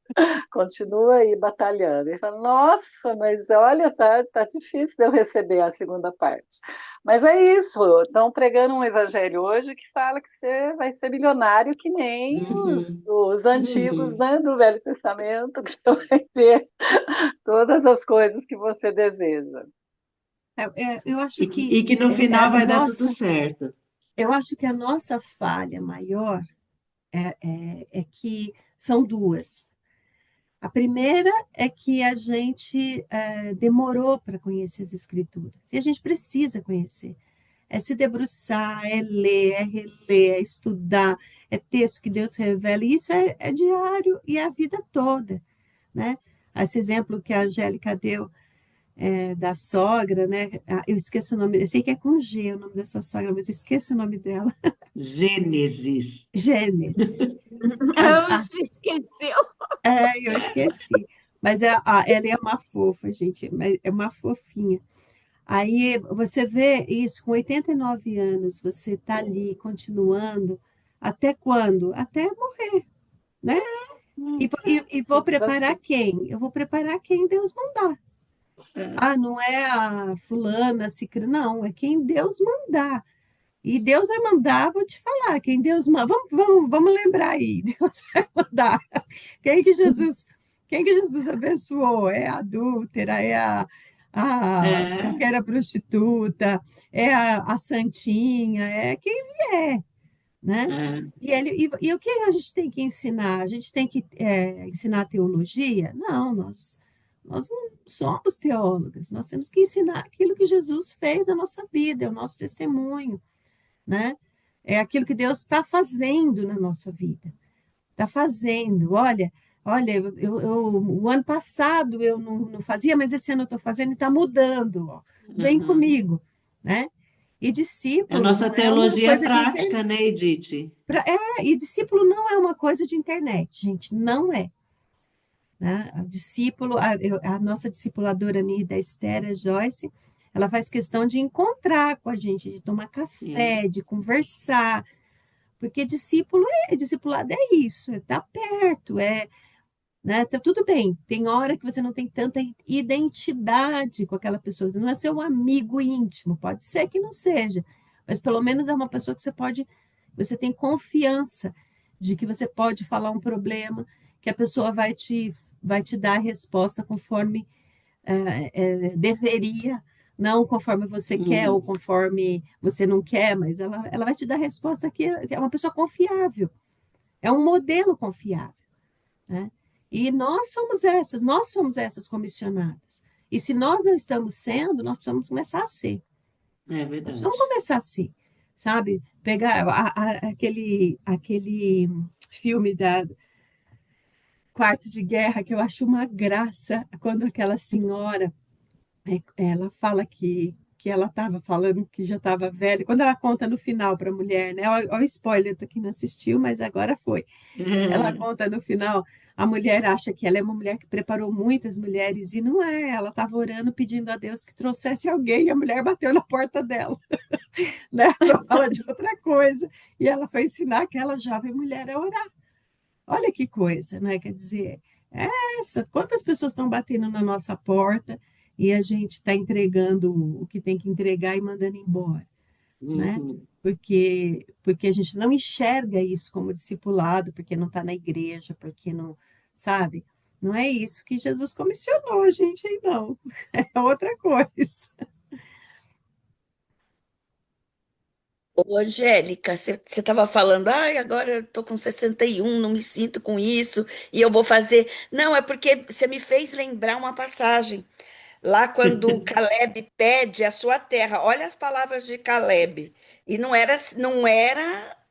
S1: Continua aí batalhando. Ele fala, nossa, mas olha, tá difícil de eu receber a segunda parte. Mas é isso, estão pregando um evangelho hoje que fala que você vai ser milionário que nem os,
S5: Uhum.
S1: os antigos,
S5: Uhum.
S1: né, do Velho Testamento, que você vai ter todas as coisas que você deseja.
S2: Eu acho
S5: E que no final vai dar tudo certo.
S2: eu acho que a nossa falha maior é que são duas. A primeira é que a gente demorou para conhecer as escrituras. E a gente precisa conhecer. É se debruçar, é ler, é reler, é estudar, é texto que Deus revela. E isso é diário e é a vida toda, né? Esse exemplo que a Angélica deu da sogra, né? Eu esqueço o nome, eu sei que é com G o nome dessa sogra, mas esqueço o nome dela.
S5: Gênesis.
S2: Gênesis.
S3: Eu esqueceu.
S2: Eu esqueci. Mas ela é uma fofa, gente, é uma fofinha. Aí você vê isso, com 89 anos, você está ali continuando, até quando? Até morrer, né? E vou
S1: Simples
S2: preparar
S1: assim.
S2: quem? Eu vou preparar quem Deus mandar.
S5: É,
S2: Ah, não é a fulana, a cicra, não, é quem Deus mandar. E Deus vai mandar, vou te falar, quem Deus manda, vamos lembrar aí, Deus vai mandar. Quem que Jesus, quem que Jesus abençoou? É a adúltera,
S5: é,
S2: que era prostituta, é a santinha, é quem vier, né?
S5: é.
S2: E o que a gente tem que ensinar? A gente tem que ensinar teologia? Não, nós não somos teólogas, nós temos que ensinar aquilo que Jesus fez na nossa vida, é o nosso testemunho, né? É aquilo que Deus está fazendo na nossa vida. Está fazendo. Olha, o ano passado eu não fazia, mas esse ano eu estou fazendo e está mudando. Ó. Vem
S5: Uhum.
S2: comigo, né? E
S5: A
S2: discípulo
S5: nossa
S2: não é uma
S5: teologia é
S2: coisa de internet.
S5: prática, né, Edith?
S2: E discípulo não é uma coisa de internet, gente, não é. Né? O discípulo, a nossa discipuladora minha da Esther, a Joyce, ela faz questão de encontrar com a gente, de tomar
S5: Sim.
S2: café, de conversar, porque discipulado é isso, é estar perto, né? Tá tudo bem. Tem hora que você não tem tanta identidade com aquela pessoa, você não é seu amigo íntimo, pode ser que não seja, mas pelo menos é uma pessoa que você tem confiança de que você pode falar um problema, que a pessoa vai te dar a resposta conforme deveria, não conforme você quer ou
S5: Uhum.
S2: conforme você não quer, mas ela vai te dar a resposta que é uma pessoa confiável, é um modelo confiável, né? E nós somos essas comissionadas. E se nós não estamos sendo, nós precisamos começar a ser.
S5: É
S2: Nós precisamos
S5: verdade.
S2: começar a ser, sabe? Pegar aquele filme da Quarto de Guerra, que eu acho uma graça, quando aquela senhora ela fala que ela estava falando que já estava velha. Quando ela conta no final para a mulher, né? Olha o spoiler para quem não assistiu, mas agora foi. Ela
S5: É,
S2: conta no final, a mulher acha que ela é uma mulher que preparou muitas mulheres, e não é. Ela estava orando, pedindo a Deus que trouxesse alguém, e a mulher bateu na porta dela, né? Para falar de outra coisa. E ela foi ensinar aquela jovem mulher a orar. Olha que coisa, né? Quer dizer, quantas pessoas estão batendo na nossa porta e a gente está entregando o que tem que entregar e mandando embora, né?
S5: uhum.
S2: Porque a gente não enxerga isso como discipulado, porque não está na igreja, porque não, sabe? Não é isso que Jesus comissionou a gente aí, não. É outra coisa.
S4: Ô, Angélica, você estava falando, ai, agora eu tô com 61, não me sinto com isso, e eu vou fazer. Não, é porque você me fez lembrar uma passagem. Lá quando Caleb pede a sua terra, olha as palavras de Caleb. E não era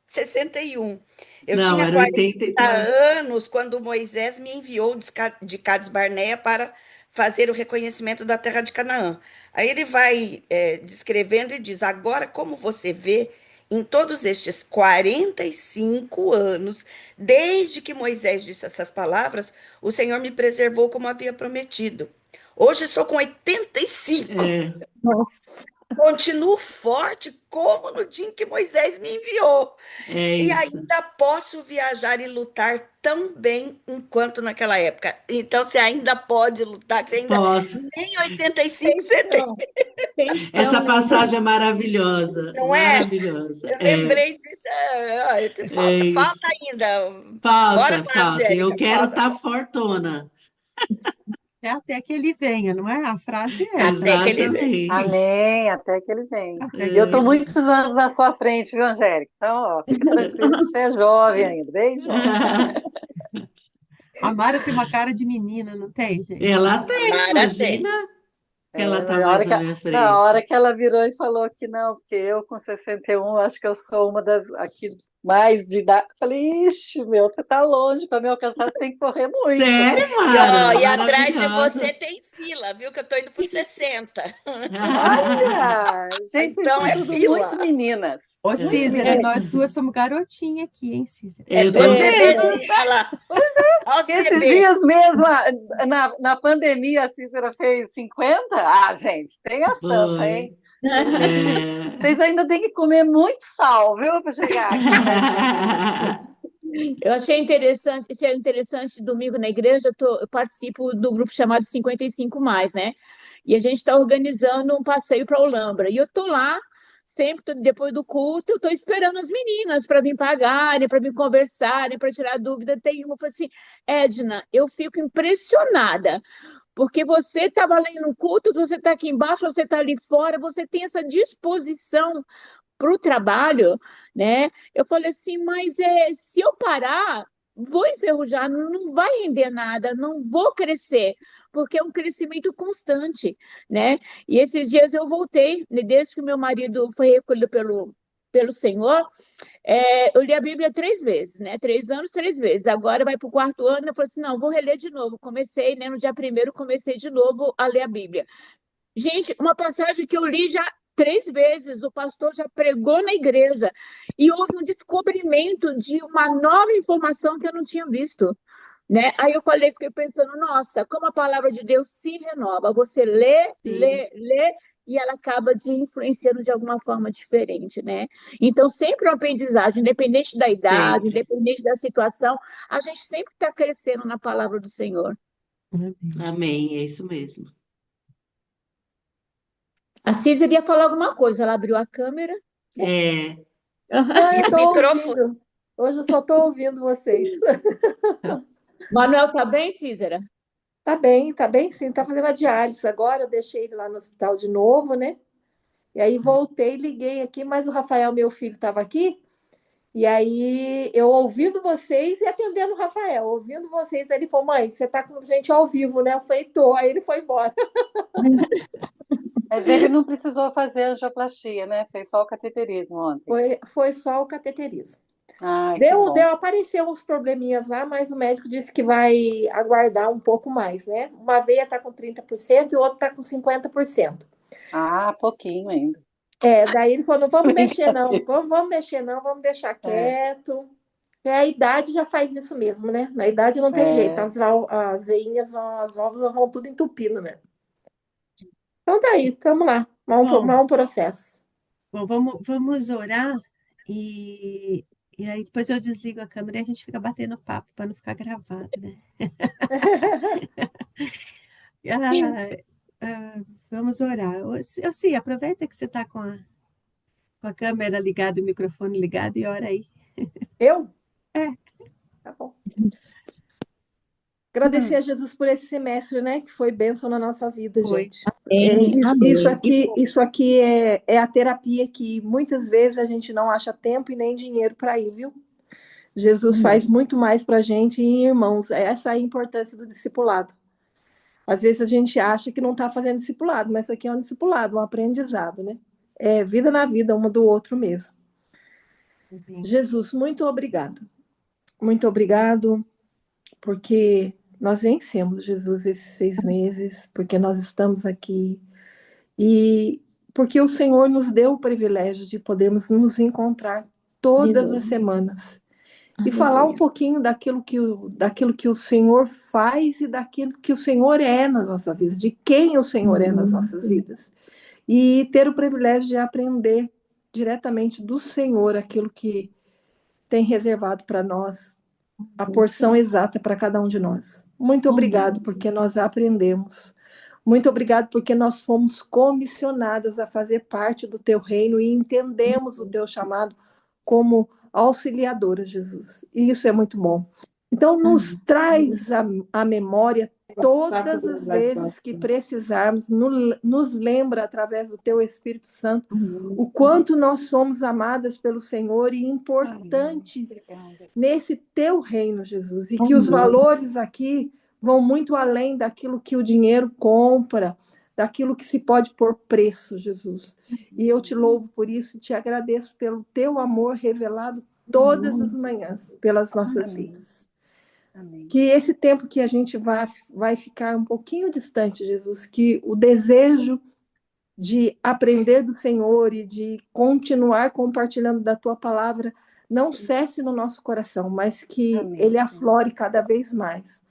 S4: 61. Eu
S5: Não,
S4: tinha
S5: era
S4: 40
S5: 83.
S4: anos quando Moisés me enviou de Cades Barneia para fazer o reconhecimento da terra de Canaã. Aí ele vai descrevendo e diz: agora, como você vê, em todos estes 45 anos, desde que Moisés disse essas palavras, o Senhor me preservou como havia prometido. Hoje estou com 85.
S5: É,
S3: Nossa,
S4: Continuo forte como no dia em que Moisés me enviou.
S5: é
S4: E
S5: isso.
S4: ainda posso viajar e lutar tão bem enquanto naquela época. Então você ainda pode lutar, que você ainda
S5: Posso.
S4: nem 85
S3: tem
S4: você tem,
S3: chão, tem chão,
S5: Essa
S3: né?
S5: passagem é maravilhosa,
S4: não é?
S5: maravilhosa.
S4: Eu lembrei disso.
S5: É
S4: Falta
S5: isso.
S4: ainda. Bora
S5: Falta,
S4: lá,
S5: falta. E eu
S4: Angélica.
S5: quero
S4: Falta,
S5: estar
S4: falta.
S5: fortuna.
S2: É até que ele venha, não é? A frase é essa,
S4: Até
S2: né?
S4: que ele vem.
S5: Exatamente.
S1: Amém, até que ele venha.
S2: Até
S1: E eu
S2: que
S1: estou
S2: ele
S5: É.
S2: venha.
S1: muitos anos à sua frente, viu, Angélica? Então, ó, fica tranquilo que você é jovem ainda, bem jovem.
S2: A Mara tem uma cara de menina, não tem, gente?
S5: Ela
S4: A
S5: tem,
S4: Mara tem.
S5: imagina que ela
S1: É,
S5: está
S1: na
S5: mais
S1: hora
S5: na
S1: que,
S5: minha
S1: na hora
S5: frente.
S1: que ela virou e falou que não, porque eu com 61 acho que eu sou uma das aqui mais de idade. Falei, ixi, meu, você tá longe, para me alcançar você tem que correr muito.
S5: Sério,
S4: E, ó,
S5: Mara?
S4: e atrás de você
S5: Maravilhosa.
S4: tem fila, viu? Que eu tô indo pro 60.
S1: Olha, gente, vocês
S4: Então
S1: são
S4: é
S1: tudo
S4: fila.
S1: muito meninas,
S2: Ô,
S1: muito
S2: Císera,
S3: É,
S1: meninas.
S2: nós duas somos garotinha aqui, hein, Císera?
S4: É
S5: Eu
S4: duas
S5: tô
S3: é
S5: vendo.
S3: verdade.
S4: bebezinhas. Olha lá, olha os
S1: Que esses
S4: bebês.
S1: dias mesmo, na pandemia, a Cícera fez 50. Ah, gente, tem a santa, hein?
S5: Foi. É.
S1: Vocês ainda têm que comer muito sal, viu, para chegar aqui pertinho de mim.
S3: Eu achei interessante, isso é interessante, domingo na igreja, eu participo do grupo chamado 55 mais, né? E a gente está organizando um passeio para a Olambra. E eu estou lá, sempre depois do culto, eu estou esperando as meninas para vir pagarem, para vir conversarem, para tirar dúvida. Tem uma, eu falei assim, Edna, eu fico impressionada, porque você estava ali no culto, você está aqui embaixo, você está ali fora, você tem essa disposição para o trabalho, né? Eu falei assim, mas se eu parar, vou enferrujar, não vai render nada, não vou crescer, porque é um crescimento constante, né? E esses dias eu voltei, né, desde que meu marido foi recolhido pelo Senhor, eu li a Bíblia 3 vezes, né? 3 anos, 3 vezes. Agora vai para o quarto ano, eu falei assim, não, vou reler de novo. Comecei, né? No dia primeiro, comecei de novo a ler a Bíblia. Gente, uma passagem que eu li já 3 vezes, o pastor já pregou na igreja, e houve um descobrimento de uma nova informação que eu não tinha visto, né? Aí eu falei, fiquei pensando, nossa, como a palavra de Deus se renova. Você lê,
S5: Sim,
S3: lê, lê, e ela acaba de influenciando de alguma forma diferente, né? Então, sempre uma aprendizagem, independente da idade,
S5: sempre.
S3: independente da situação, a gente sempre está crescendo na palavra do Senhor.
S2: Amém.
S5: Amém, é isso mesmo.
S3: A Cisa ia falar alguma coisa, ela abriu a câmera.
S5: É,
S6: Não,
S4: E
S6: eu
S4: o
S6: estou
S4: microfone.
S6: ouvindo. Hoje eu só estou ouvindo vocês.
S3: Manuel tá bem, Císera?
S6: Tá bem sim. Tá fazendo a diálise agora. Eu deixei ele lá no hospital de novo, né? E aí voltei, liguei aqui, mas o Rafael, meu filho, estava aqui. E aí eu ouvindo vocês e atendendo o Rafael, ouvindo vocês. Aí ele falou: mãe, você tá com gente ao vivo, né? Eu falei: tô. Aí ele foi embora.
S1: Mas ele não precisou fazer angioplastia, né? Fez só o cateterismo ontem.
S6: Foi só o cateterismo.
S1: Ai, que bom.
S6: Apareceu uns probleminhas lá, mas o médico disse que vai aguardar um pouco mais, né? Uma veia está com 30% e o outro está com 50%.
S1: Ah, pouquinho ainda.
S6: Daí ele falou: não vamos mexer, não,
S1: Brincadeira.
S6: vamos mexer, não, vamos deixar
S1: É,
S6: quieto. A idade já faz isso mesmo, né? Na idade não tem jeito,
S1: é.
S6: as veinhas as válvulas vão tudo entupindo, né? Então tá aí, vamos lá,
S2: Bom,
S6: vamos um processo.
S2: bom, vamos orar e aí depois eu desligo a câmera e a gente fica batendo papo para não ficar gravado, né? Ah, vamos orar. Sim, aproveita que você está com a câmera ligada, o microfone ligado e ora aí.
S6: Eu?
S2: É,
S6: Tá bom. Agradecer a Jesus por esse semestre, né? Que foi bênção na nossa vida,
S2: foi.
S6: gente. Isso aqui é a terapia que muitas vezes a gente não acha tempo e nem dinheiro para ir, viu? Jesus faz muito mais para a gente, e irmãos, essa é a importância do discipulado. Às vezes a gente acha que não está fazendo discipulado, mas isso aqui é um discipulado, um aprendizado, né? É vida na vida, um do outro mesmo. Jesus, muito obrigado. Muito obrigado, porque nós vencemos, Jesus, esses 6 meses, porque nós estamos aqui. E porque o Senhor nos deu o privilégio de podermos nos encontrar todas as semanas e falar um pouquinho daquilo que o Senhor faz e daquilo que o Senhor é nas nossas vidas, de quem o Senhor é nas nossas vidas. E ter o privilégio de aprender diretamente do Senhor aquilo que tem reservado para nós, a porção exata para cada um de nós. Muito obrigado, porque nós aprendemos. Muito obrigado, porque nós fomos comissionadas a fazer parte do teu reino e entendemos o teu chamado como auxiliadoras, Jesus. E isso é muito bom. Então, nos traz a memória todas as vezes que precisarmos, nos lembra através do teu Espírito Santo o quanto nós somos amadas pelo Senhor e importantes nesse teu reino, Jesus. E que os valores aqui vão muito além daquilo que o dinheiro compra, daquilo que se pode pôr preço, Jesus. E eu te louvo por isso e te agradeço pelo teu amor revelado todas as manhãs pelas nossas vidas.
S1: Amém.
S6: Que esse tempo que a gente vai ficar um pouquinho distante, Jesus, que o desejo de aprender do Senhor e de continuar compartilhando da tua palavra não cesse no nosso coração, mas que ele aflore cada vez mais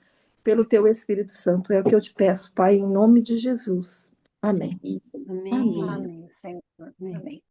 S6: pelo teu Espírito Santo. É o que eu te peço, Pai, em nome de Jesus. Amém.
S1: Amém, Senhor. Amém.